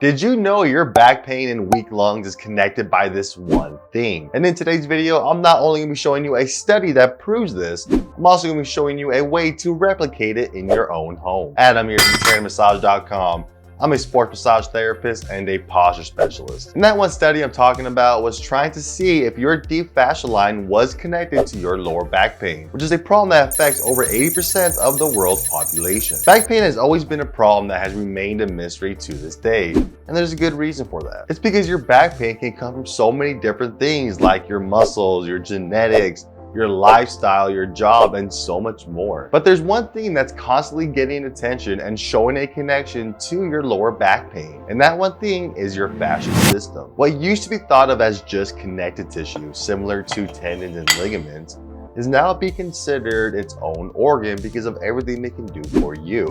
Did you know your back pain and weak lungs is connected by this one thing? And in today's video, I'm not only going to be showing you a study that proves this, I'm also going to be showing you a way to replicate it in your own home. Adam here from TrainMassage.com. I'm a sports massage therapist and a posture specialist. And that one study I'm talking about was trying to see if your deep fascia line was connected to your lower back pain, which is a problem that affects over 80% of the world's population. Back pain has always been a problem that has remained a mystery to this day. And there's a good reason for that. It's because your back pain can come from so many different things like your muscles, your genetics, your lifestyle, your job, and so much more. But there's one thing that's constantly getting attention and showing a connection to your lower back pain. And that one thing is your fascial system. What used to be thought of as just connective tissue, similar to tendons and ligaments, is now being considered its own organ because of everything it can do for you.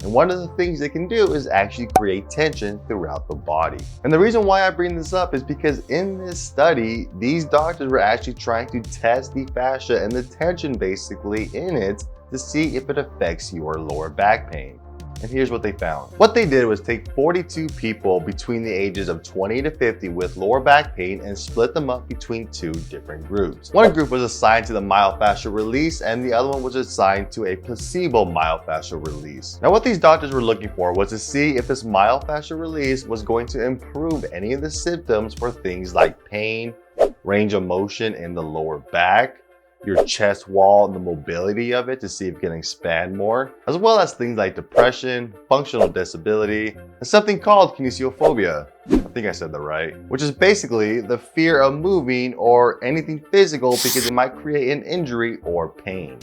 And one of the things they can do is actually create tension throughout the body. And the reason why I bring this up is because in this study, these doctors were actually trying to test the fascia and the tension basically in it to see if it affects your lower back pain. And here's what they found. What they did was take 42 people between the ages of 20 to 50 with lower back pain and split them up between two different groups. One group was assigned to the myofascial release and the other one was assigned to a placebo myofascial release. Now what these doctors were looking for was to see if this myofascial release was going to improve any of the symptoms for things like pain, range of motion in the lower back, your chest wall and the mobility of it to see if it can expand more, as well as things like depression, functional disability, and something called kinesiophobia. I think I said that right. Which is basically the fear of moving or anything physical because it might create an injury or pain.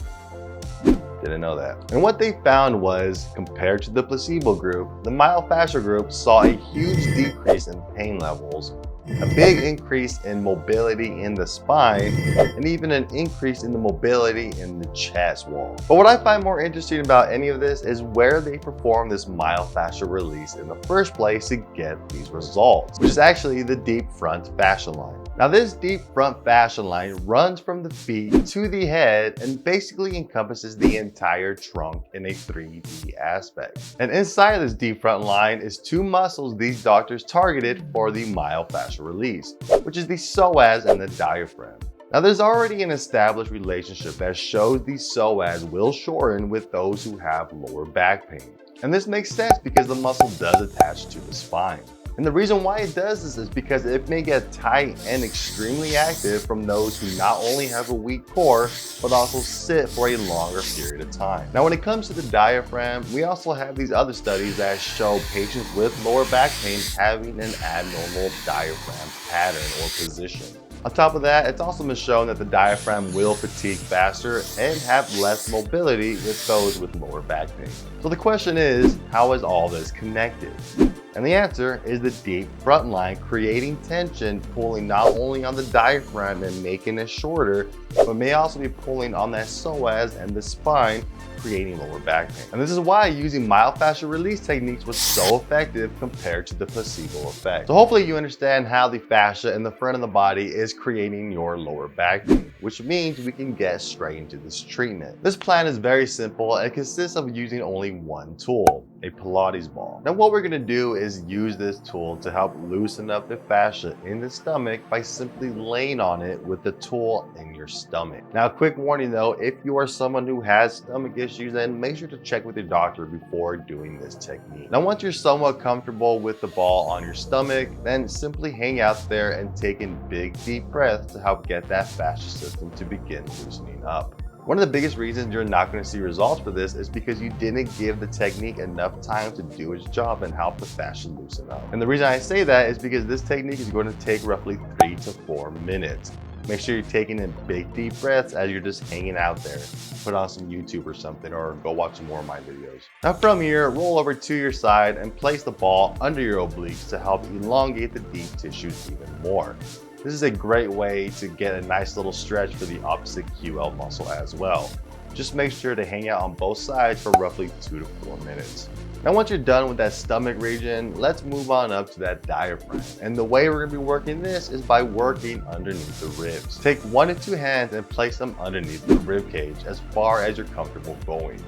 Didn't know that. And what they found was, compared to the placebo group, the myofascial group saw a huge decrease in pain levels, a big increase in mobility in the spine, and even an increase in the mobility in the chest wall. But what I find more interesting about any of this is where they perform this myofascial release in the first place to get these results, which is actually the deep front fascia line. Now this deep front fascia line runs from the feet to the head and basically encompasses the entire trunk in a 3D aspect. And inside of this deep front line is two muscles these doctors targeted for the myofascial release, which is the psoas and the diaphragm. Now there's already an established relationship that shows the psoas will shorten with those who have lower back pain. And this makes sense because the muscle does attach to the spine. And the reason why it does this is because it may get tight and extremely active from those who not only have a weak core, but also sit for a longer period of time. Now, when it comes to the diaphragm, we also have these other studies that show patients with lower back pain having an abnormal diaphragm pattern or position. On top of that, it's also been shown that the diaphragm will fatigue faster and have less mobility with those with lower back pain. So the question is, how is all this connected? And the answer is the deep front line creating tension, pulling not only on the diaphragm and making it shorter, but may also be pulling on that psoas and the spine, creating lower back pain. And this is why using myofascial release techniques was so effective compared to the placebo effect. So hopefully you understand how the fascia in the front of the body is creating your lower back pain, which means we can get straight into this treatment. This plan is very simple and it consists of using only one tool, a Pilates ball. Now what we're gonna do is use this tool to help loosen up the fascia in the stomach by simply laying on it with the tool in your stomach. Now a quick warning though, if you are someone who has stomach issues, then make sure to check with your doctor before doing this technique. Now once you're somewhat comfortable with the ball on your stomach, then simply hang out there and take in big deep breaths to help get that fascia system to begin loosening up. One of the biggest reasons you're not going to see results for this is because you didn't give the technique enough time to do its job and help the fascia loosen up. And the reason I say that is because this technique is going to take roughly 3 to 4 minutes. Make sure you're taking in big deep breaths as you're just hanging out there. Put on some YouTube or something, or go watch some more of my videos. Now from here, roll over to your side and place the ball under your obliques to help elongate the deep tissues even more. This is a great way to get a nice little stretch for the opposite QL muscle as well. Just make sure to hang out on both sides for roughly 2 to 4 minutes. Now once you're done with that stomach region, let's move on up to that diaphragm. And the way we're going to be working this is by working underneath the ribs. Take 1 to 2 hands and place them underneath the rib cage as far as you're comfortable going.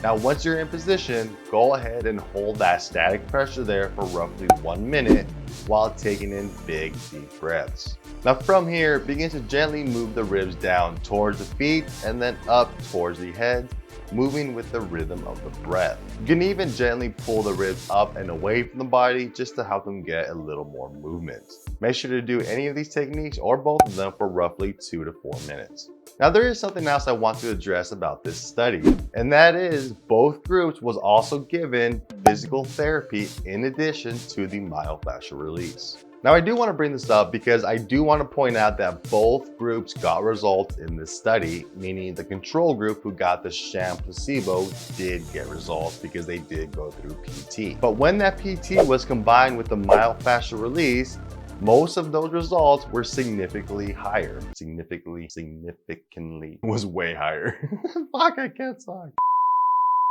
Now, once you're in position, go ahead and hold that static pressure there for roughly 1 minute while taking in big, deep breaths. Now from here, begin to gently move the ribs down towards the feet and then up towards the head, moving with the rhythm of the breath. You can even gently pull the ribs up and away from the body just to help them get a little more movement. Make sure to do any of these techniques or both of them for roughly 2 to 4 minutes. Now there is something else I want to address about this study, and that is both groups was also given physical therapy in addition to the myofascial release. Now I do want to bring this up because I do want to point out that both groups got results in this study, meaning the control group who got the sham placebo did get results because they did go through PT. But when that PT was combined with the myofascial release, most of those results were significantly higher. Significantly was way higher. Fuck, I can't talk.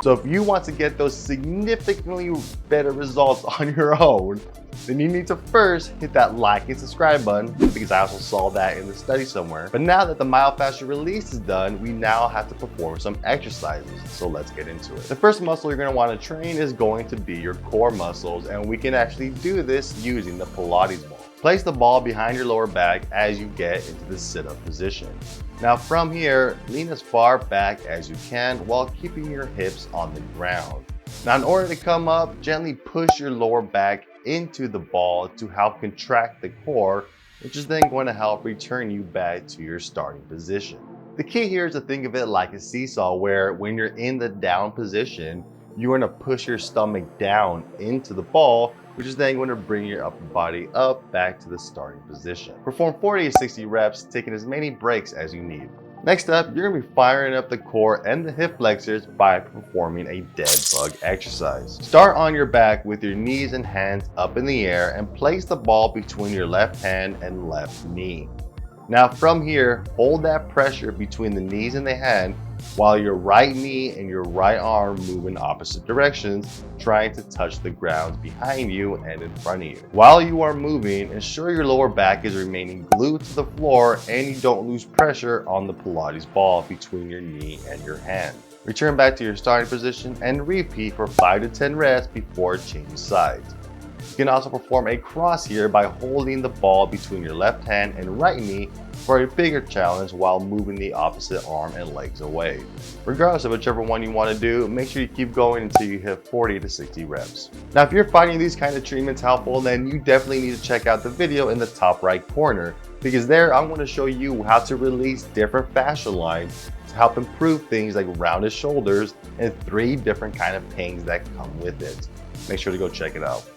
So if you want to get those significantly better results on your own, then you need to first hit that like and subscribe button, because I also saw that in the study somewhere. But now that the myofascial release is done, we now have to perform some exercises. So let's get into it. The first muscle you're going to want to train is going to be your core muscles, and we can actually do this using the Pilates ball. Place the ball behind your lower back as you get into the sit-up position. Now from here, lean as far back as you can while keeping your hips on the ground. Now in order to come up, gently push your lower back into the ball to help contract the core, which is then going to help return you back to your starting position. The key here is to think of it like a seesaw, where when you're in the down position, you're going to push your stomach down into the ball, which is then going to bring your upper body up back to the starting position. Perform 40 to 60 reps, taking as many breaks as you need. Next up, you're going to be firing up the core and the hip flexors by performing a dead bug exercise. Start on your back with your knees and hands up in the air and place the ball between your left hand and left knee. Now from here, hold that pressure between the knees and the hand while your right knee and your right arm move in opposite directions, trying to touch the ground behind you and in front of you. While you are moving, ensure your lower back is remaining glued to the floor and you don't lose pressure on the Pilates ball between your knee and your hand. Return back to your starting position and repeat for 5 to 10 reps before changing sides. You can also perform a cross here by holding the ball between your left hand and right knee for a bigger challenge while moving the opposite arm and legs away. Regardless of whichever one you want to do, make sure you keep going until you hit 40 to 60 reps. Now, if you're finding these kind of treatments helpful, then you definitely need to check out the video in the top right corner, because there I'm going to show you how to release different fascial lines to help improve things like rounded shoulders and 3 different kind of pains that come with it. Make sure to go check it out.